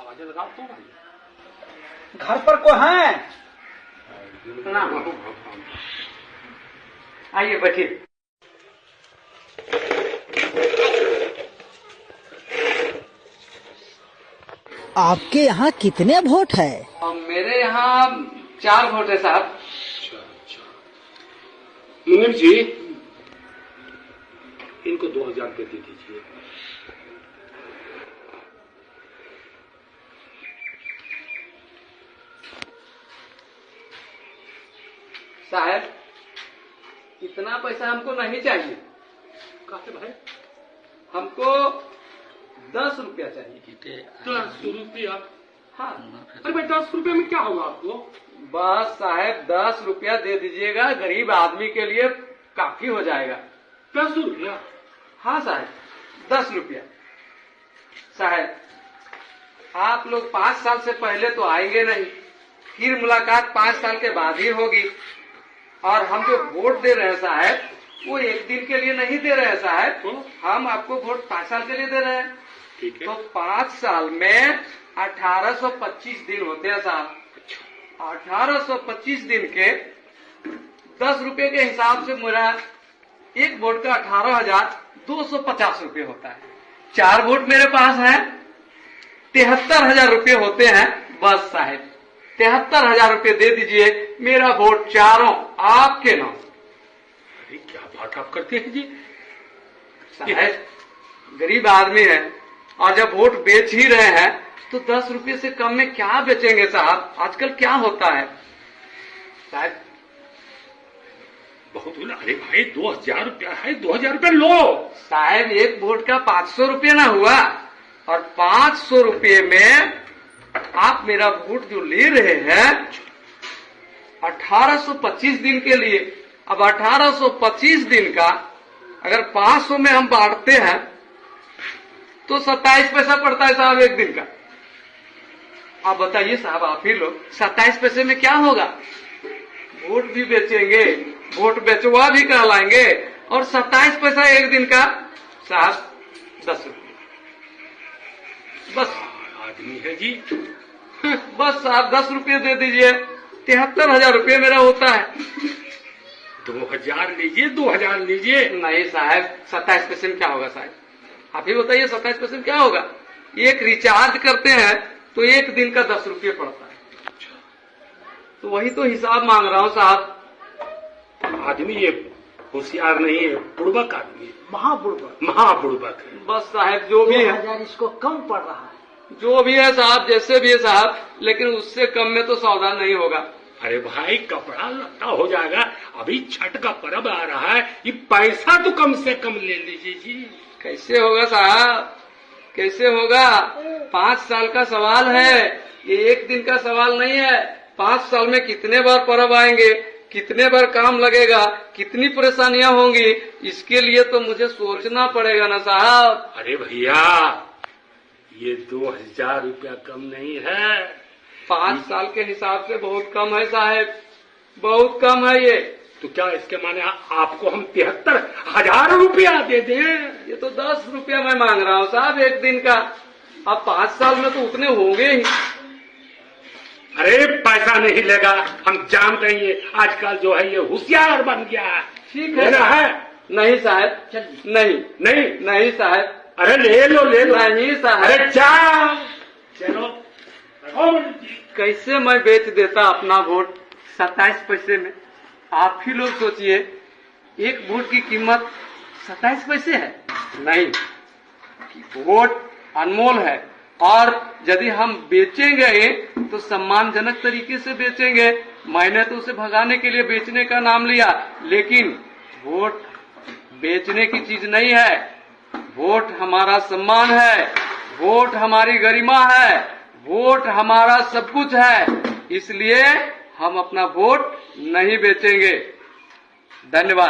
आवाज लगाओ तो घर पर को है ना। आइए बैठिए। आपके यहाँ कितने वोट है? मेरे यहाँ 4 वोट है साहब। मुनीम जी, इनको 2000 रुपये दे दीजिए। साहब इतना पैसा हमको नहीं चाहिए। कहा भाई? हमको 10 रुपया चाहिए। 10 रुपया? हाँ। अरे भाई 10 रुपये में क्या होगा आपको? बस साहब 10 रुपया दे दीजिएगा, गरीब आदमी के लिए काफी हो जाएगा। 10 रुपया? हाँ साहब 10 रुपया। साहब आप लोग 5 साल से पहले तो आएंगे नहीं, फिर मुलाकात 5 साल के बाद ही होगी। और हम जो वोट दे रहे हैं साहब वो 1 दिन के लिए नहीं दे रहे हैं साहब, हम आपको वोट 5 साल के लिए दे रहे हैं। ठीक है। तो 5 साल में 1825 दिन होते हैं साहब। 1825 दिन के 10 रुपए के हिसाब से मेरा एक वोट का 18,250 रुपये होता है। 4 वोट मेरे पास है, 73,000 रुपये होते हैं। बस साहब 73,000 रुपये दे दीजिए, मेरा वोट चारों आपके नाम। अरे क्या बात आप करते हैं जी? साहब गरीब आदमी है और जब वोट बेच ही रहे हैं तो 10 रुपये से कम में क्या बेचेंगे साहब? आजकल क्या होता है साहब? बहुत बोला। अरे भाई 2000 रुपया है, 2000 रुपया लो। साहब एक वोट का 500 रुपये ना हुआ, और 500 रुपये में आप मेरा वोट जो ले रहे हैं 1825 दिन के लिए। अब 1825 दिन का अगर 500 में हम बांटते हैं तो 27 पैसा पड़ता है साहब एक दिन का। आप बताइए साहब, आप ही लोग 27 पैसे में क्या होगा? वोट भी बेचेंगे, वोट बेचवा भी कहलाएंगे, और 27 पैसा एक दिन का साहब 10 रुपये। बस आदमी है जी। बस साहब 10 रुपये दे दीजिए, 73,000 रुपये मेरा होता है। 2000 लीजिए, 2000 लीजिए। नहीं साहब 27 पैसे में क्या होगा साहब? आप ही बताइए 27 पैसे में क्या होगा? एक रिचार्ज करते हैं तो एक दिन का 10 रुपये पड़ता है। तो वही तो हिसाब मांग रहा हूँ साहब। आदमी ये होशियार नहीं है, बुड़बक आदमी है, महाबुड़बक। महाबुड़बक है। बस साहब जो भी है, 2000 इसको कम पड़ रहा है। जो भी है साहब, जैसे भी है साहब, लेकिन उससे कम में तो सौदा नहीं होगा। अरे भाई कपड़ा लत्ता हो जाएगा, अभी छठ का पर्व आ रहा है, ये पैसा तो कम से कम ले लीजिए जी। कैसे होगा साहब, कैसे होगा? 5 साल का सवाल है, ये एक दिन का सवाल नहीं है। 5 साल में कितने बार पर्व आएंगे, कितने बार काम लगेगा, कितनी परेशानियां होंगी, इसके लिए तो मुझे सोचना पड़ेगा ना साहब। अरे भैया ये 2000 रुपया कम नहीं है। 5 साल के हिसाब से बहुत कम है साहब, बहुत कम है ये। तो क्या इसके माने आपको हम 73,000 रुपया दे दें? ये तो 10 रुपया मैं मांग रहा हूँ साहब एक दिन का। अब 5 साल में तो उतने होंगे ही। अरे पैसा नहीं लेगा, हम जानते हैं ये आजकल जो है ये होशियार बन गया है। ठीक है लेना है? नहीं साहब, नहीं नहीं नहीं साहब, अरे ले लो ले लो। नहीं साहब। अरे जाओ चलो। कैसे मैं बेच देता अपना वोट 27 पैसे में? आप ही लोग सोचिए, एक वोट की कीमत 27 पैसे है। नहीं, वोट अनमोल है, और यदि हम बेचेंगे तो सम्मानजनक तरीके से बेचेंगे। मैंने तो उसे भगाने के लिए बेचने का नाम लिया, लेकिन वोट बेचने की चीज नहीं है। वोट हमारा सम्मान है, वोट हमारी गरिमा है, वोट हमारा सब कुछ है। इसलिए हम अपना वोट नहीं बेचेंगे। धन्यवाद।